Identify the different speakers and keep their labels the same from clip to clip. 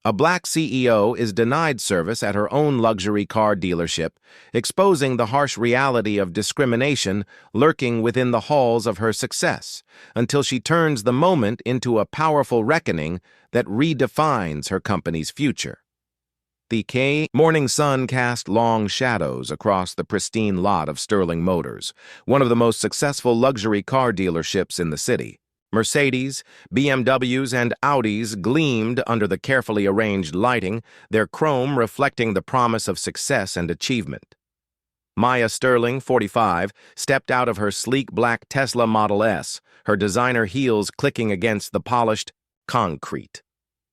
Speaker 1: A black CEO is denied service at her own luxury car dealership, exposing the harsh reality of discrimination lurking within the halls of her success, until she turns the moment into a powerful reckoning that redefines her company's future. The morning sun cast long shadows across the pristine lot of Sterling Motors, one of the most successful luxury car dealerships in the city. Mercedes, BMWs, and Audis gleamed under the carefully arranged lighting, their chrome reflecting the promise of success and achievement. Maya Sterling, 45, stepped out of her sleek black Tesla Model S, her designer heels clicking against the polished concrete.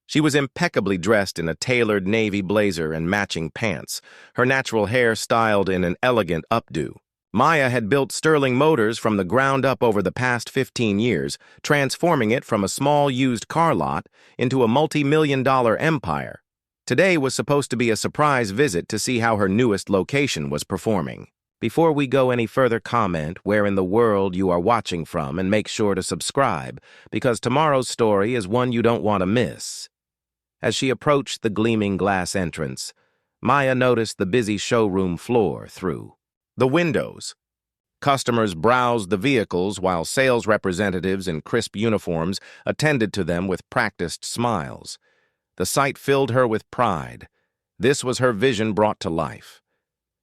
Speaker 1: She was impeccably dressed in a tailored navy blazer and matching pants, her natural hair styled in an elegant updo. Maya had built Sterling Motors from the ground up over the past 15 years, transforming it from a small used car lot into a multi-million-dollar empire. Today was supposed to be a surprise visit to see how her newest location was performing. Before we go any further, comment where in the world you are watching from and make sure to subscribe, because tomorrow's story is one you don't want to miss. As she approached the gleaming glass entrance, Maya noticed the busy showroom floor through the windows. Customers browsed the vehicles while sales representatives in crisp uniforms attended to them with practiced smiles. The sight filled her with pride. This was her vision brought to life.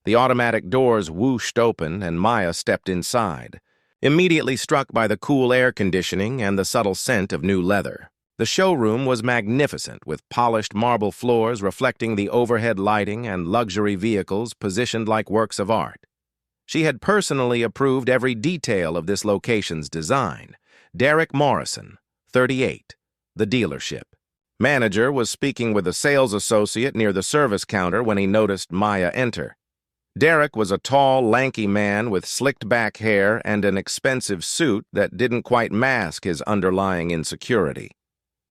Speaker 1: The automatic doors whooshed open and Maya stepped inside, immediately struck by the cool air conditioning and the subtle scent of new leather. The showroom was magnificent, with polished marble floors reflecting the overhead lighting and luxury vehicles positioned like works of art. She had personally approved every detail of this location's design. Derek Morrison, 38, the dealership manager, was speaking with a sales associate near the service counter when he noticed Maya enter. Derek was a tall, lanky man with slicked-back hair and an expensive suit that didn't quite mask his underlying insecurity.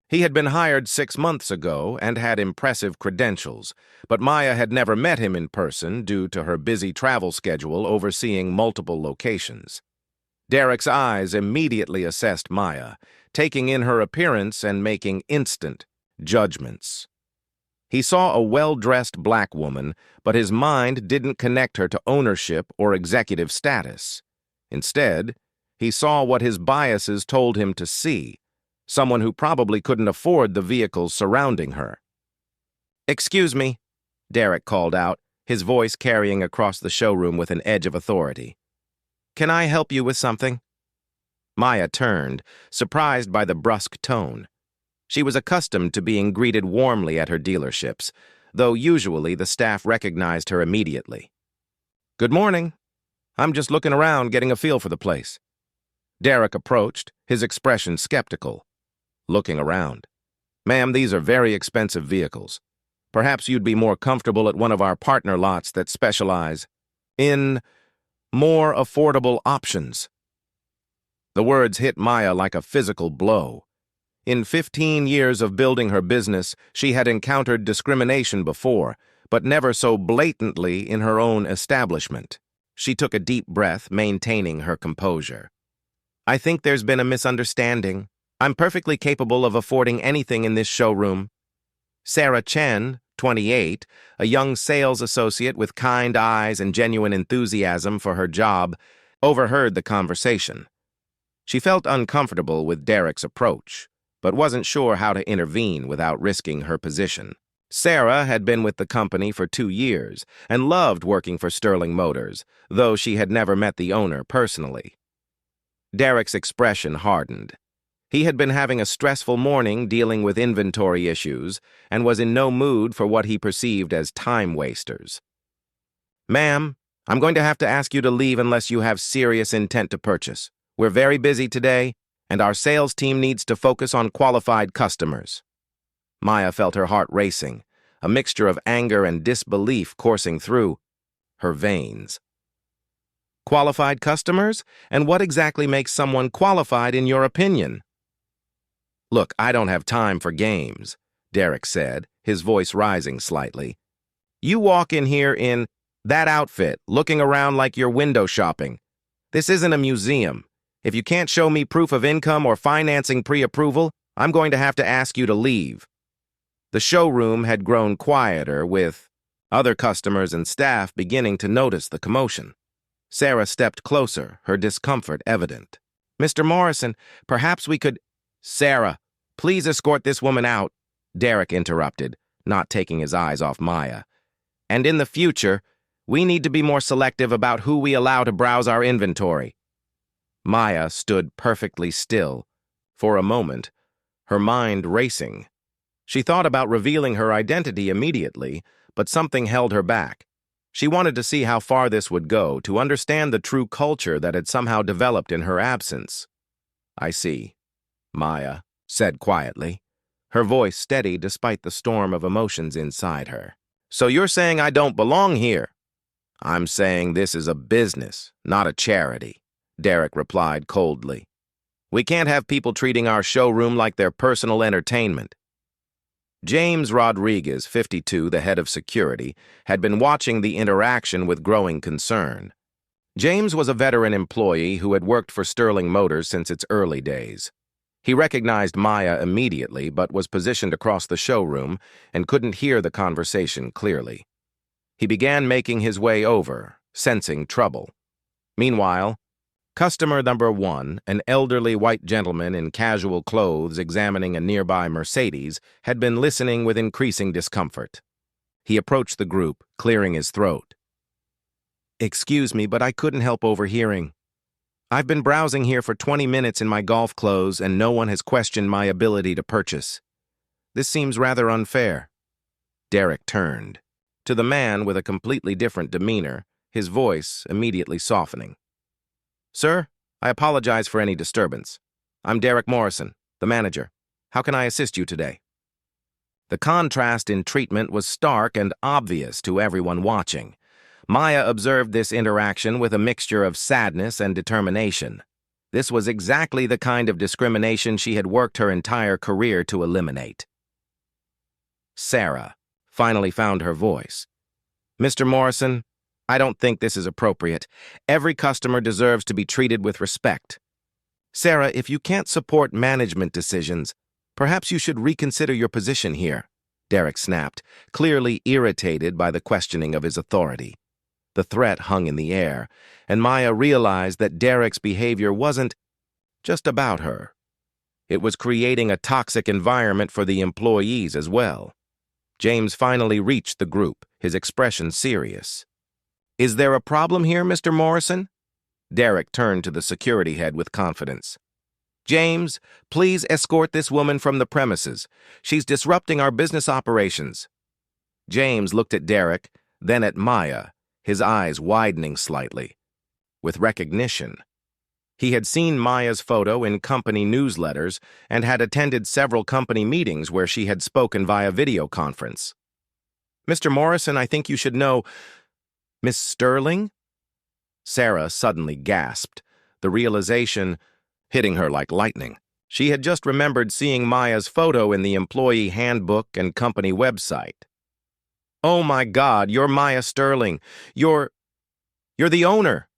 Speaker 1: He had been hired 6 months ago and had impressive credentials, but Maya had never met him in person due to her busy travel schedule overseeing multiple locations. Derek's eyes immediately assessed Maya, taking in her appearance and making instant judgments. He saw a well-dressed black woman, but his mind didn't connect her to ownership or executive status. Instead, he saw what his biases told him to see: someone who probably couldn't afford the vehicles surrounding her. "Excuse me," Derek called out, his voice carrying across the showroom with an edge of authority. "Can I help you with something?" Maya turned, surprised by the brusque tone. She was accustomed to being greeted warmly at her dealerships, though usually the staff recognized her immediately. "Good morning. I'm just looking around, getting a feel for the place." Derek approached, his expression skeptical. Looking around. "Ma'am, these are very expensive vehicles. Perhaps you'd be more comfortable at one of our partner lots that specialize in more affordable options." The words hit Maya like a physical blow. In 15 years of building her business, she had encountered discrimination before, but never so blatantly in her own establishment. She took a deep breath, maintaining her composure. "I think there's been a misunderstanding. I'm perfectly capable of affording anything in this showroom." Sarah Chen, 28, a young sales associate with kind eyes and genuine enthusiasm for her job, overheard the conversation. She felt uncomfortable with Derek's approach, but wasn't sure how to intervene without risking her position. Sarah had been with the company for 2 years and loved working for Sterling Motors, though she had never met the owner personally. Derek's expression hardened. He had been having a stressful morning dealing with inventory issues and was in no mood for what he perceived as time wasters. "Ma'am, I'm going to have to ask you to leave unless you have serious intent to purchase. We're very busy today, and our sales team needs to focus on qualified customers." Maya felt her heart racing, a mixture of anger and disbelief coursing through her veins. "Qualified customers? And what exactly makes someone qualified in your opinion?" "Look, I don't have time for games," Derek said, his voice rising slightly. "You walk in here in that outfit, looking around like you're window shopping. This isn't a museum. If you can't show me proof of income or financing pre-approval, I'm going to have to ask you to leave." The showroom had grown quieter, with other customers and staff beginning to notice the commotion. Sarah stepped closer, her discomfort evident. "Mr. Morrison, perhaps we could—" "Sarah, please escort this woman out," Derek interrupted, not taking his eyes off Maya. "And in the future, we need to be more selective about who we allow to browse our inventory." Maya stood perfectly still, for a moment, her mind racing. She thought about revealing her identity immediately, but something held her back. She wanted to see how far this would go, to understand the true culture that had somehow developed in her absence. "I see," Maya said quietly, her voice steady despite the storm of emotions inside her. "So you're saying I don't belong here?" "I'm saying this is a business, not a charity," Derek replied coldly. "We can't have people treating our showroom like their personal entertainment." James Rodriguez, 52, the head of security, had been watching the interaction with growing concern. James was a veteran employee who had worked for Sterling Motors since its early days. He recognized Maya immediately, but was positioned across the showroom and couldn't hear the conversation clearly. He began making his way over, sensing trouble. Meanwhile, customer number 1, an elderly white gentleman in casual clothes examining a nearby Mercedes, had been listening with increasing discomfort. He approached the group, clearing his throat. "Excuse me, but I couldn't help overhearing. I've been browsing here for 20 minutes in my golf clothes, and no one has questioned my ability to purchase. This seems rather unfair." Derek turned. To the man with a completely different demeanor, his voice immediately softening. "Sir, I apologize for any disturbance. I'm Derek Morrison, the manager. How can I assist you today?" The contrast in treatment was stark and obvious to everyone watching. Maya observed this interaction with a mixture of sadness and determination. This was exactly the kind of discrimination she had worked her entire career to eliminate. Sarah finally found her voice. "Mr. Morrison, I don't think this is appropriate. Every customer deserves to be treated with respect." "Sarah, if you can't support management decisions, perhaps you should reconsider your position here," Derek snapped, clearly irritated by the questioning of his authority. The threat hung in the air, and Maya realized that Derek's behavior wasn't just about her. It was creating a toxic environment for the employees as well. James finally reached the group, his expression serious. "Is there a problem here, Mr. Morrison?" Derek turned to the security head with confidence. "James, please escort this woman from the premises. She's disrupting our business operations." James looked at Derek, then at Maya, his eyes widening slightly, with recognition. He had seen Maya's photo in company newsletters and had attended several company meetings where she had spoken via video conference. "Mr. Morrison, I think you should know—" "Miss Sterling?" Sarah suddenly gasped, the realization hitting her like lightning. She had just remembered seeing Maya's photo in the employee handbook and company website. "Oh my God, you're Maya Sterling. You're the owner."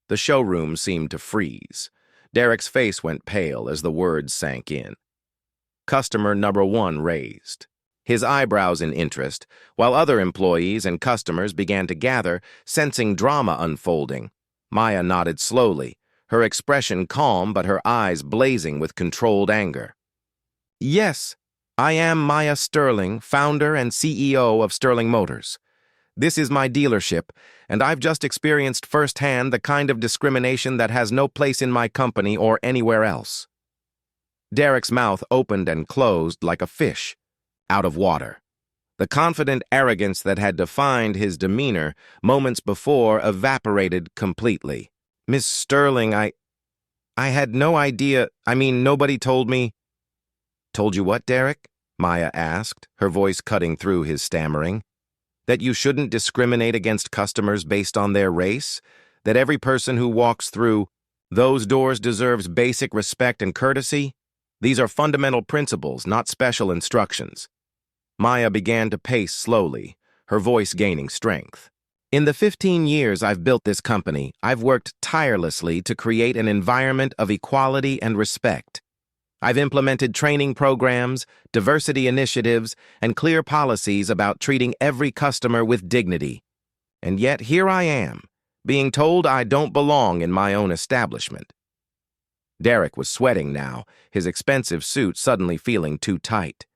Speaker 1: The showroom seemed to freeze. Derek's face went pale as the words sank in. Customer number 1 raised, his eyebrows in interest, while other employees and customers began to gather, sensing drama unfolding. Maya nodded slowly, her expression calm but her eyes blazing with controlled anger. "Yes, I am Maya Sterling, founder and CEO of Sterling Motors. This is my dealership, and I've just experienced firsthand the kind of discrimination that has no place in my company or anywhere else." Derek's mouth opened and closed like a fish out of water. The confident arrogance that had defined his demeanor moments before evaporated completely. "Miss Sterling, I had no idea. Nobody told me." "Told you what, Derek?" Maya asked, her voice cutting through his stammering. "That you shouldn't discriminate against customers based on their race? That every person who walks through those doors deserves basic respect and courtesy? These are fundamental principles, not special instructions." Maya began to pace slowly, her voice gaining strength. "In the 15 years I've built this company, I've worked tirelessly to create an environment of equality and respect. I've implemented training programs, diversity initiatives, and clear policies about treating every customer with dignity. And yet here I am, being told I don't belong in my own establishment. Derek was sweating now, his expensive suit suddenly feeling too tight.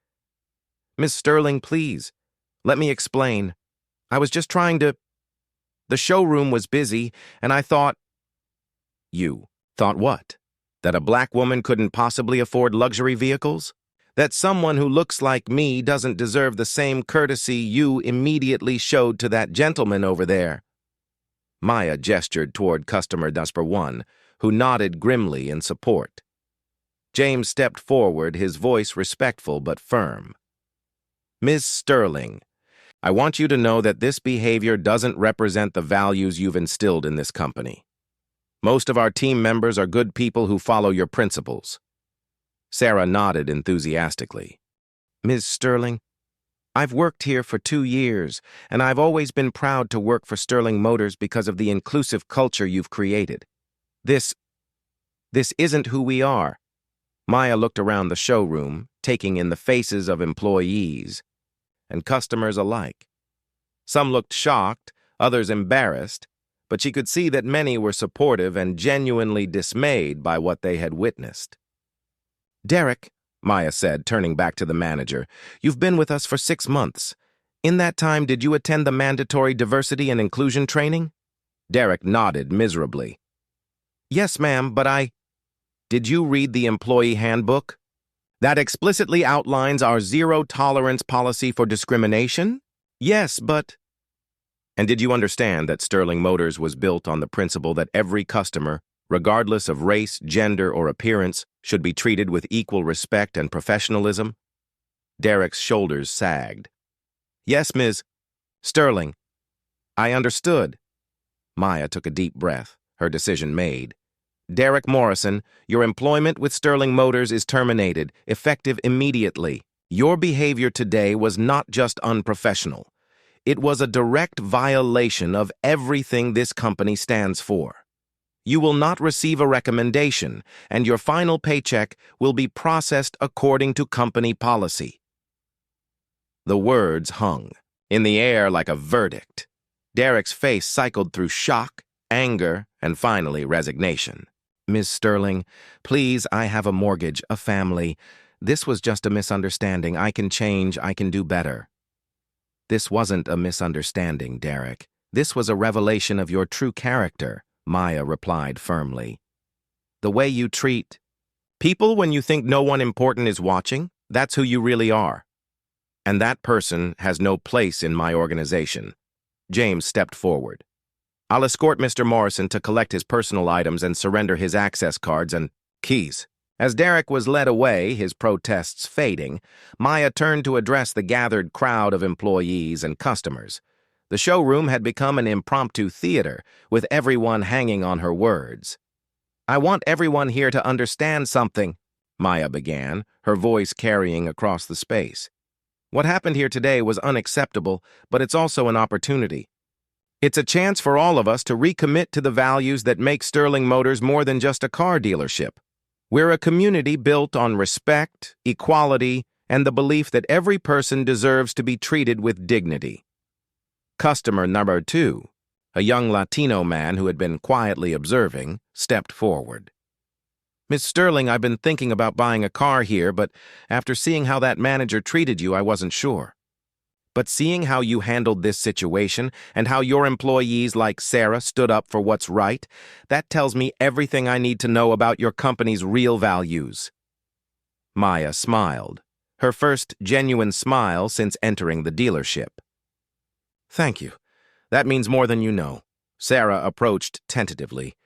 Speaker 1: Miss Sterling, please, let me explain. I was just trying to... The showroom was busy, and I thought... You thought what? That a black woman couldn't possibly afford luxury vehicles? That someone who looks like me doesn't deserve the same courtesy you immediately showed to that gentleman over there? Maya gestured toward customer number 1, who nodded grimly in support. James stepped forward, his voice respectful but firm. Ms. Sterling, I want you to know that this behavior doesn't represent the values you've instilled in this company. Most of our team members are good people who follow your principles. Sarah nodded enthusiastically. Ms. Sterling, I've worked here for 2 years, and I've always been proud to work for Sterling Motors because of the inclusive culture you've created. This isn't who we are. Maya looked around the showroom, taking in the faces of employees and customers alike. Some looked shocked, others embarrassed, but she could see that many were supportive and genuinely dismayed by what they had witnessed. Derek, Maya said, turning back to the manager, you've been with us for 6 months. In that time, did you attend the mandatory diversity and inclusion training? Derek nodded miserably. Yes, ma'am, but Did you read the employee handbook? That explicitly outlines our zero-tolerance policy for discrimination? Yes, but... And did you understand that Sterling Motors was built on the principle that every customer, regardless of race, gender, or appearance, should be treated with equal respect and professionalism? Derek's shoulders sagged. Yes, Ms. Sterling. I understood. Maya took a deep breath, her decision made. Derek Morrison, your employment with Sterling Motors is terminated, effective immediately. Your behavior today was not just unprofessional. It was a direct violation of everything this company stands for. You will not receive a recommendation, and your final paycheck will be processed according to company policy. The words hung in the air like a verdict. Derek's face cycled through shock, anger, and finally resignation. Ms. Sterling, please, I have a mortgage, a family. This was just a misunderstanding. I can change. I can do better. This wasn't a misunderstanding, Derek. This was a revelation of your true character, Maya replied firmly. The way you treat people when you think no one important is watching, that's who you really are. And that person has no place in my organization. James stepped forward. I'll escort Mr. Morrison to collect his personal items and surrender his access cards and keys. As Derek was led away, his protests fading, Maya turned to address the gathered crowd of employees and customers. The showroom had become an impromptu theater, with everyone hanging on her words. I want everyone here to understand something, Maya began, her voice carrying across the space. What happened here today was unacceptable, but it's also an opportunity. It's a chance for all of us to recommit to the values that make Sterling Motors more than just a car dealership. We're a community built on respect, equality, and the belief that every person deserves to be treated with dignity. Customer number 2, a young Latino man who had been quietly observing, stepped forward. Miss Sterling, I've been thinking about buying a car here, but after seeing how that manager treated you, I wasn't sure. But seeing how you handled this situation and how your employees like Sarah stood up for what's right, that tells me everything I need to know about your company's real values. Maya smiled, her first genuine smile since entering the dealership. Thank you. That means more than you know. Sarah approached tentatively.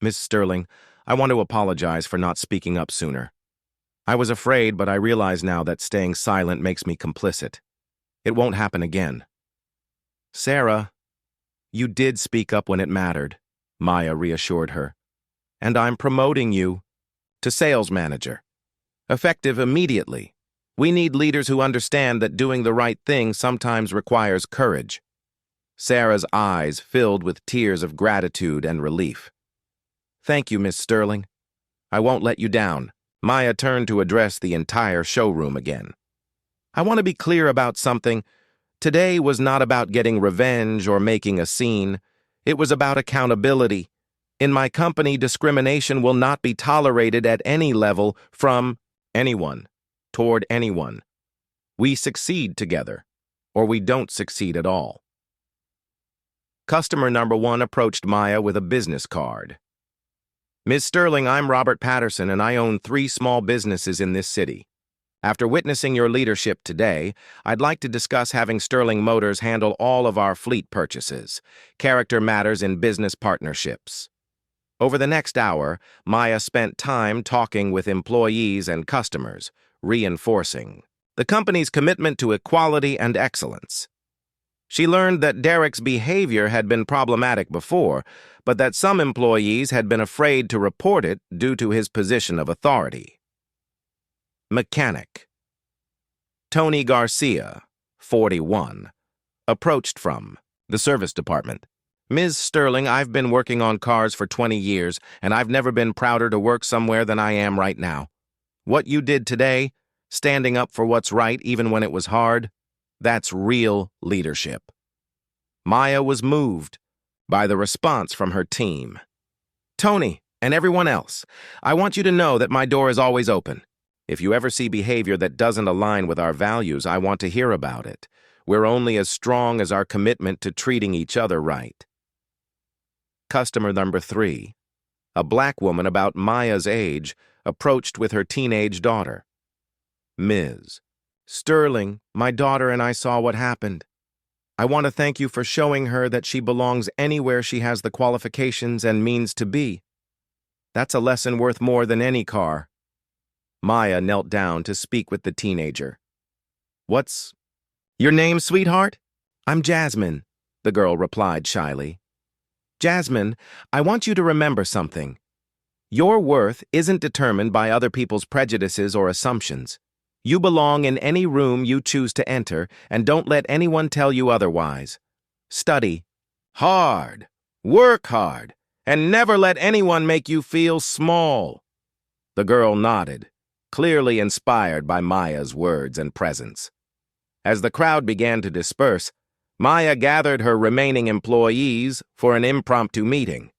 Speaker 1: Miss Sterling, I want to apologize for not speaking up sooner. I was afraid, but I realize now that staying silent makes me complicit. It won't happen again. Sarah, you did speak up when it mattered, Maya reassured her. And I'm promoting you to sales manager. Effective immediately. We need leaders who understand that doing the right thing sometimes requires courage. Sarah's eyes filled with tears of gratitude and relief. Thank you, Miss Sterling. I won't let you down, Maya turned to address the entire showroom again. I want to be clear about something. Today was not about getting revenge or making a scene. It was about accountability. In my company, discrimination will not be tolerated at any level from anyone, toward anyone. We succeed together, or we don't succeed at all. Customer number 1 approached Maya with a business card. Ms. Sterling, I'm Robert Patterson, and I own 3 small businesses in this city. After witnessing your leadership today, I'd like to discuss having Sterling Motors handle all of our fleet purchases. Character matters in business partnerships. Over the next hour, Maya spent time talking with employees and customers, reinforcing the company's commitment to equality and excellence. She learned that Derek's behavior had been problematic before, but that some employees had been afraid to report it due to his position of authority. Mechanic. Tony Garcia, 41, approached from the service department. Ms. Sterling, I've been working on cars for 20 years, and I've never been prouder to work somewhere than I am right now. What you did today, standing up for what's right even when it was hard, that's real leadership. Maya was moved by the response from her team. Tony, and everyone else, I want you to know that my door is always open. If you ever see behavior that doesn't align with our values, I want to hear about it. We're only as strong as our commitment to treating each other right. Customer number 3, a black woman about Maya's age, approached with her teenage daughter. Ms. Sterling, my daughter and I saw what happened. I want to thank you for showing her that she belongs anywhere she has the qualifications and means to be. That's a lesson worth more than any car. Maya knelt down to speak with the teenager. What's your name, sweetheart? I'm Jasmine, the girl replied shyly. Jasmine, I want you to remember something. Your worth isn't determined by other people's prejudices or assumptions. You belong in any room you choose to enter, and don't let anyone tell you otherwise. Study hard, work hard, and never let anyone make you feel small. The girl nodded, clearly inspired by Maya's words and presence. As the crowd began to disperse, Maya gathered her remaining employees for an impromptu meeting.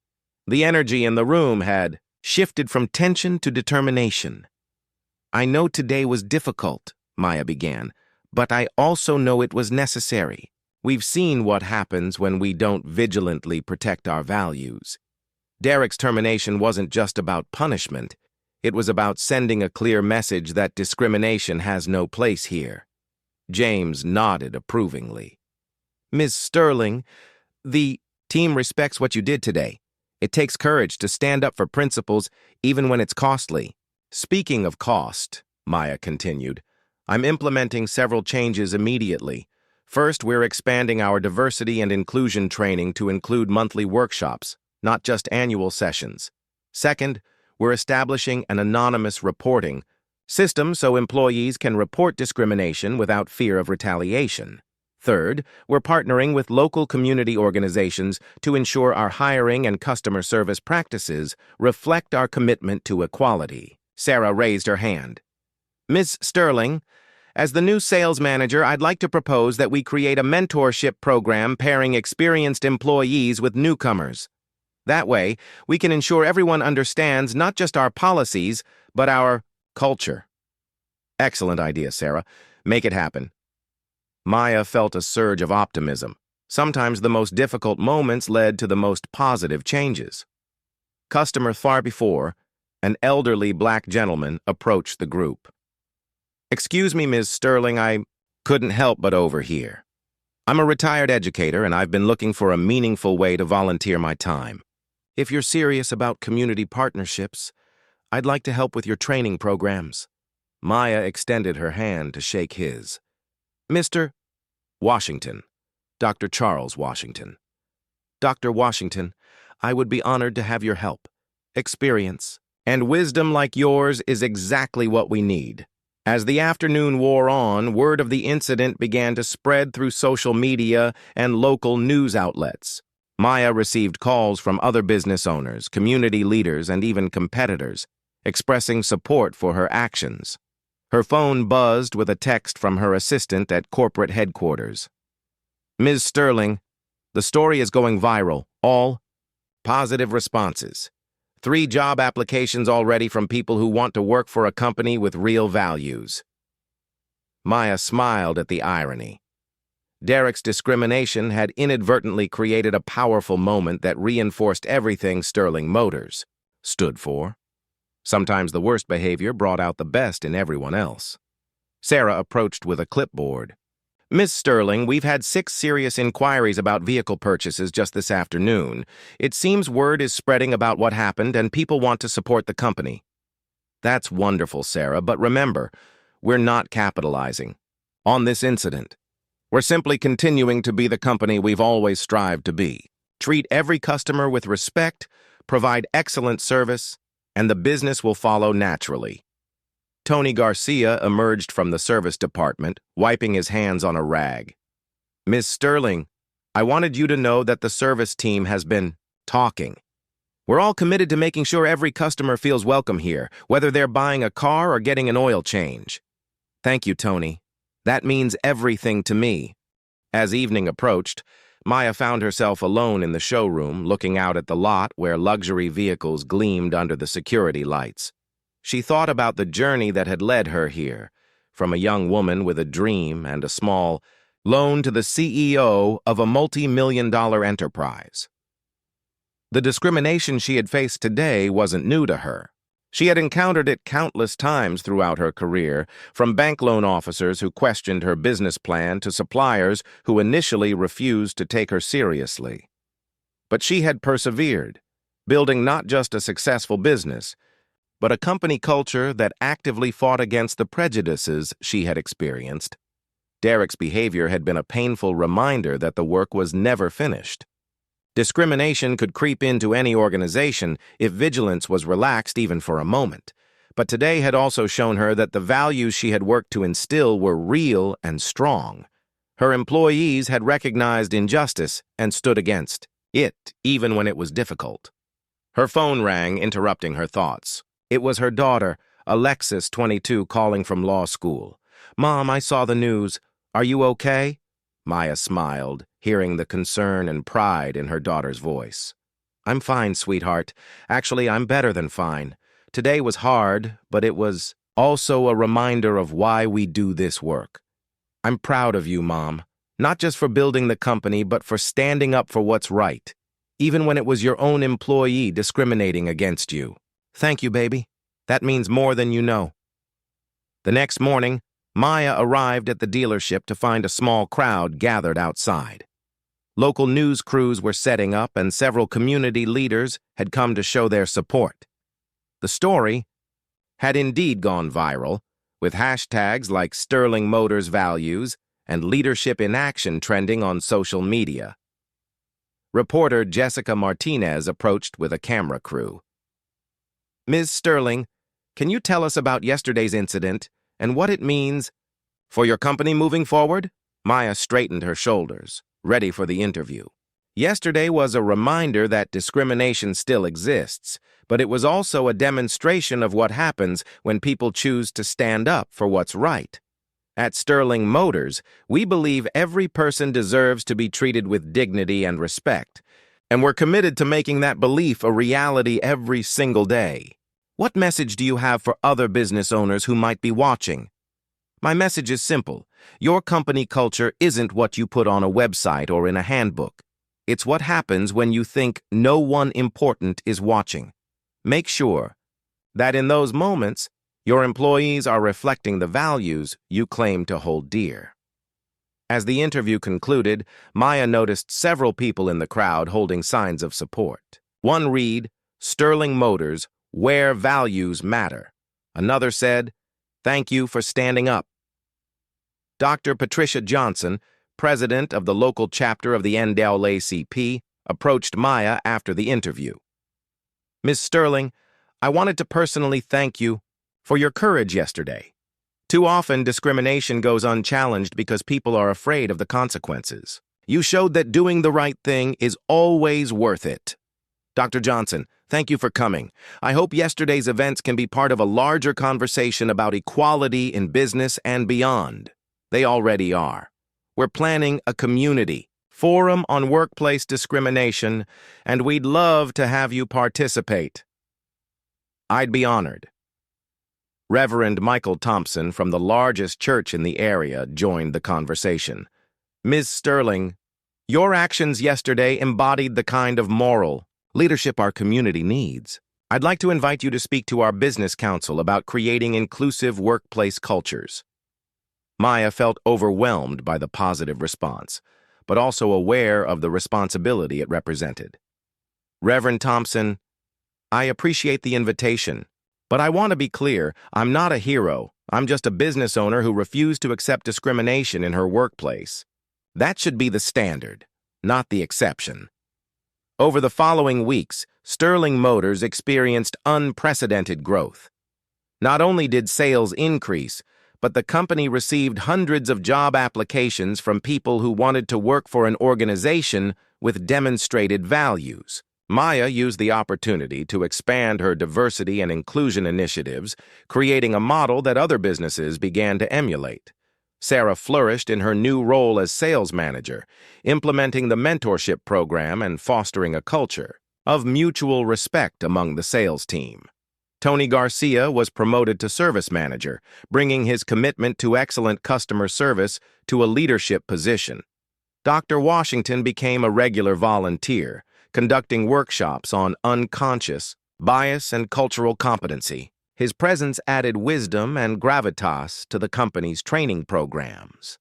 Speaker 1: The energy in the room had shifted from tension to determination. I know today was difficult, Maya began, but I also know it was necessary. We've seen what happens when we don't vigilantly protect our values. Derek's termination wasn't just about punishment. It was about sending a clear message that discrimination has no place here. James nodded approvingly. Ms. Sterling, the team respects what you did today. It takes courage to stand up for principles even when it's costly. Speaking of cost, Maya continued, I'm implementing several changes immediately. First, we're expanding our diversity and inclusion training to include monthly workshops, not just annual sessions. Second, we're establishing an anonymous reporting system so employees can report discrimination without fear of retaliation. Third, we're partnering with local community organizations to ensure our hiring and customer service practices reflect our commitment to equality. Sarah raised her hand. Ms. Sterling, as the new sales manager, I'd like to propose that we create a mentorship program pairing experienced employees with newcomers. That way, we can ensure everyone understands not just our policies, but our culture. Excellent idea, Sarah. Make it happen. Maya felt a surge of optimism. Sometimes the most difficult moments led to the most positive changes. Customer far before, an elderly black gentleman approached the group. Excuse me, Ms. Sterling, I couldn't help but overhear. I'm a retired educator, and I've been looking for a meaningful way to volunteer my time. If you're serious about community partnerships, I'd like to help with your training programs. Maya extended her hand to shake his. Mr. Washington, Dr. Charles Washington. Dr. Washington, I would be honored to have your help. Experience and wisdom like yours is exactly what we need. As the afternoon wore on, word of the incident began to spread through social media and local news outlets. Maya received calls from other business owners, community leaders, and even competitors, expressing support for her actions. Her phone buzzed with a text from her assistant at corporate headquarters. "Ms. Sterling, the story is going viral. All positive responses. 3 job applications already from people who want to work for a company with real values." Maya smiled at the irony. Derek's discrimination had inadvertently created a powerful moment that reinforced everything Sterling Motors stood for. Sometimes the worst behavior brought out the best in everyone else. Sarah approached with a clipboard. "Miss Sterling, we've had 6 serious inquiries about vehicle purchases just this afternoon. It seems word is spreading about what happened and people want to support the company." "That's wonderful, Sarah, but remember, we're not capitalizing on this incident. We're simply continuing to be the company we've always strived to be. Treat every customer with respect, provide excellent service, and the business will follow naturally." Tony Garcia emerged from the service department, wiping his hands on a rag. "Miss Sterling, I wanted you to know that the service team has been talking. We're all committed to making sure every customer feels welcome here, whether they're buying a car or getting an oil change." "Thank you, Tony. That means everything to me." As evening approached, Maya found herself alone in the showroom, looking out at the lot where luxury vehicles gleamed under the security lights. She thought about the journey that had led her here, from a young woman with a dream and a small loan to the CEO of a multi-million-dollar enterprise. The discrimination she had faced today wasn't new to her. She had encountered it countless times throughout her career, from bank loan officers who questioned her business plan to suppliers who initially refused to take her seriously. But she had persevered, building not just a successful business, but a company culture that actively fought against the prejudices she had experienced. Derek's behavior had been a painful reminder that the work was never finished. Discrimination could creep into any organization if vigilance was relaxed even for a moment, but today had also shown her that the values she had worked to instill were real and strong. Her employees had recognized injustice and stood against it, even when it was difficult. Her phone rang, interrupting her thoughts. It was her daughter, Alexis, 22, calling from law school. "Mom, I saw the news. Are you okay?" Maya smiled, hearing the concern and pride in her daughter's voice. "I'm fine, sweetheart. Actually, I'm better than fine. Today was hard, but it was also a reminder of why we do this work. I'm proud of you, Mom, not just for building the company, but for standing up for what's right, even when it was your own employee discriminating against you. Thank you, baby. That means more than you know." The next morning, Maya arrived at the dealership to find a small crowd gathered outside. Local news crews were setting up, and several community leaders had come to show their support. The story had indeed gone viral, with hashtags like Sterling Motors Values and Leadership in Action trending on social media. Reporter Jessica Martinez approached with a camera crew. "Ms. Sterling, can you tell us about yesterday's incident and what it means for your company moving forward?" Maya straightened her shoulders, ready for the interview. Yesterday was a reminder that discrimination still exists, but it was also a demonstration of what happens when people choose to stand up for what's right. At Sterling Motors, we believe every person deserves to be treated with dignity and respect, and we're committed to making that belief a reality every single day. What message do you have for other business owners who might be watching? My message is simple. Your company culture isn't what you put on a website or in a handbook. It's what happens when you think no one important is watching. Make sure that in those moments, your employees are reflecting the values you claim to hold dear. As the interview concluded, Maya noticed several people in the crowd holding signs of support. One read, "Sterling Motors, where values matter." Another said, "Thank you for standing up." Dr. Patricia Johnson, president of the local chapter of the NAACP, approached Maya after the interview. "Ms. Sterling, I wanted to personally thank you for your courage yesterday. Too often, discrimination goes unchallenged because people are afraid of the consequences. You showed that doing the right thing is always worth it." Dr. Johnson, Thank you for coming. I hope yesterday's events can be part of a larger conversation about equality in business and beyond. They already are. We're planning a community forum on workplace discrimination, and we'd love to have you participate. I'd be honored. Reverend Michael Thompson from the largest church in the area joined the conversation. Ms. Sterling, your actions yesterday embodied the kind of moral leadership our community needs. I'd like to invite you to speak to our business council about creating inclusive workplace cultures. Maya felt overwhelmed by the positive response, but also aware of the responsibility it represented. Reverend Thompson, I appreciate the invitation, but I want to be clear, I'm not a hero. I'm just a business owner who refused to accept discrimination in her workplace. That should be the standard, not the exception. Over the following weeks, Sterling Motors experienced unprecedented growth. Not only did sales increase, but the company received hundreds of job applications from people who wanted to work for an organization with demonstrated values. Maya used the opportunity to expand her diversity and inclusion initiatives, creating a model that other businesses began to emulate. Sarah flourished in her new role as sales manager, implementing the mentorship program and fostering a culture of mutual respect among the sales team. Tony Garcia was promoted to service manager, bringing his commitment to excellent customer service to a leadership position. Dr. Washington became a regular volunteer, conducting workshops on unconscious bias and cultural competency. His presence added wisdom and gravitas to the company's training programs.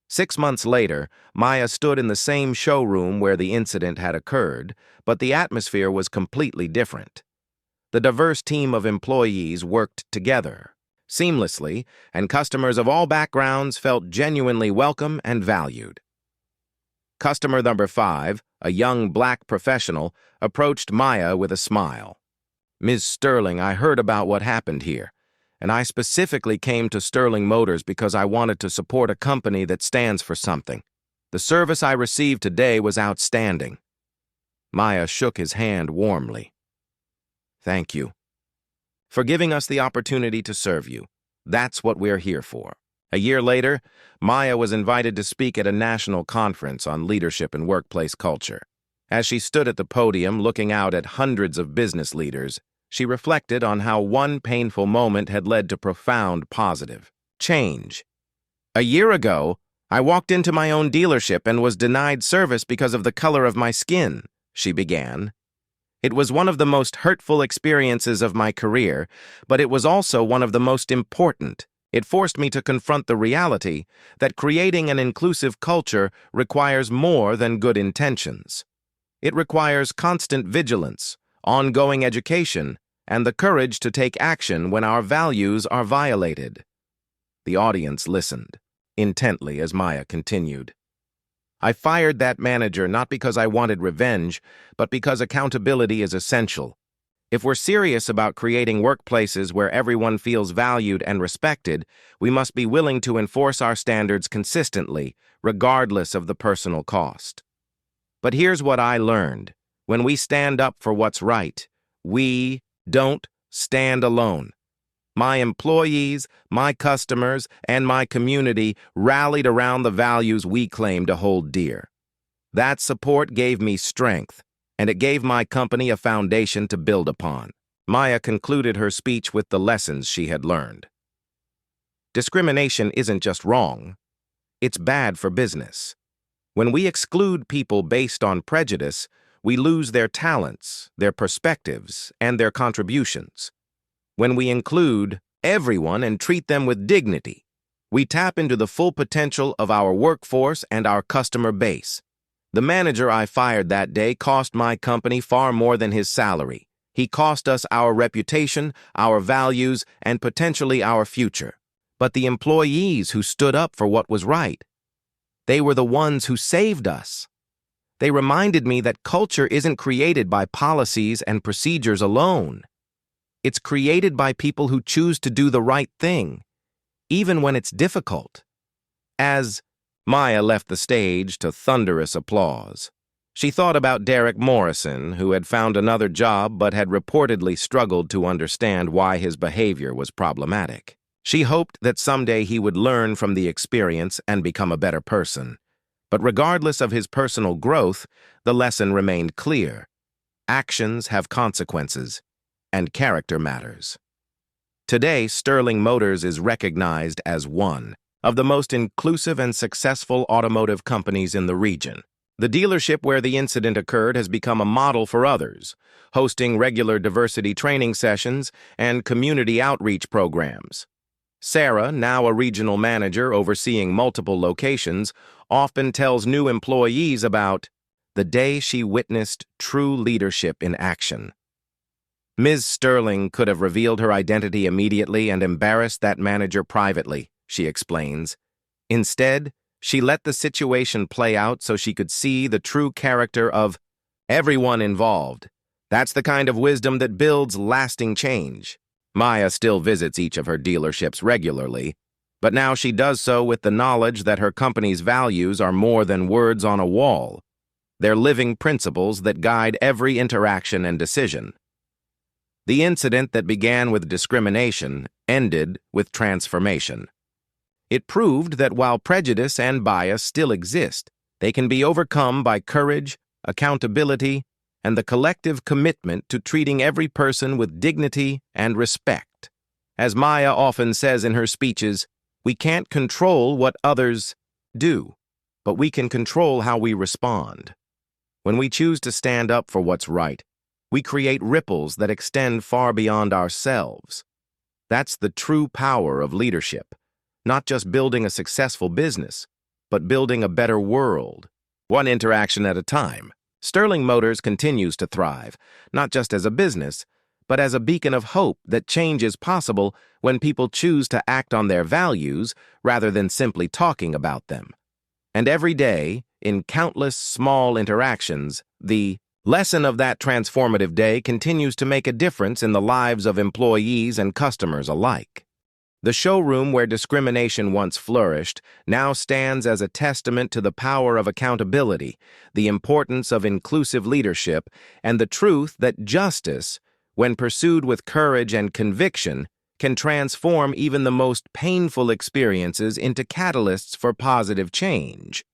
Speaker 1: 6 months later, Maya stood in the same showroom where the incident had occurred, but the atmosphere was completely different. The diverse team of employees worked together seamlessly, and customers of all backgrounds felt genuinely welcome and valued. Customer number 5, a young black professional, approached Maya with a smile. Ms. Sterling, I heard about what happened here, and I specifically came to Sterling Motors because I wanted to support a company that stands for something. The service I received today was outstanding. Maya shook his hand warmly. Thank you for giving us the opportunity to serve you. That's what we're here for. A year later, Maya was invited to speak at a national conference on leadership and workplace culture. As she stood at the podium looking out at hundreds of business leaders, she reflected on how one painful moment had led to profound positive change. A year ago, I walked into my own dealership and was denied service because of the color of my skin, she began. It was one of the most hurtful experiences of my career, but it was also one of the most important. It forced me to confront the reality that creating an inclusive culture requires more than good intentions. It requires constant vigilance, ongoing education, and the courage to take action when our values are violated. The audience listened intently as Maya continued. I fired that manager not because I wanted revenge, but because accountability is essential. If we're serious about creating workplaces where everyone feels valued and respected, we must be willing to enforce our standards consistently, regardless of the personal cost. But here's what I learned. When we stand up for what's right, we don't stand alone. My employees, my customers, and my community rallied around the values we claim to hold dear. That support gave me strength, and it gave my company a foundation to build upon. Maya concluded her speech with the lessons she had learned. Discrimination isn't just wrong, it's bad for business. When we exclude people based on prejudice, we lose their talents, their perspectives, and their contributions. When we include everyone and treat them with dignity, we tap into the full potential of our workforce and our customer base. The manager I fired that day cost my company far more than his salary. He cost us our reputation, our values, and potentially our future. But the employees who stood up for what was right, they were the ones who saved us. They reminded me that culture isn't created by policies and procedures alone. It's created by people who choose to do the right thing, even when it's difficult. As Maya left the stage to thunderous applause, She thought about Derek Morrison, who had found another job but had reportedly struggled to understand why his behavior was problematic. She hoped that someday he would learn from the experience and become a better person. But regardless of his personal growth, the lesson remained clear. Actions have consequences, and character matters. Today, Sterling Motors is recognized as one of the most inclusive and successful automotive companies in the region. The dealership where the incident occurred has become a model for others, hosting regular diversity training sessions and community outreach programs. Sarah, now a regional manager overseeing multiple locations, often tells new employees about the day she witnessed true leadership in action. Ms. Sterling could have revealed her identity immediately and embarrassed that manager privately, she explains. Instead, she let the situation play out so she could see the true character of everyone involved. That's the kind of wisdom that builds lasting change. Maya still visits each of her dealerships regularly, but now she does so with the knowledge that her company's values are more than words on a wall. They're living principles that guide every interaction and decision. The incident that began with discrimination ended with transformation. It proved that while prejudice and bias still exist, they can be overcome by courage, accountability, and the collective commitment to treating every person with dignity and respect. As Maya often says in her speeches, we can't control what others do, but we can control how we respond. When we choose to stand up for what's right, we create ripples that extend far beyond ourselves. That's the true power of leadership, not just building a successful business, but building a better world, one interaction at a time. Sterling Motors continues to thrive, not just as a business, but as a beacon of hope that change is possible when people choose to act on their values rather than simply talking about them. And every day, in countless small interactions, the lesson of that transformative day continues to make a difference in the lives of employees and customers alike. The showroom where discrimination once flourished now stands as a testament to the power of accountability, the importance of inclusive leadership, and the truth that justice, when pursued with courage and conviction, can transform even the most painful experiences into catalysts for positive change.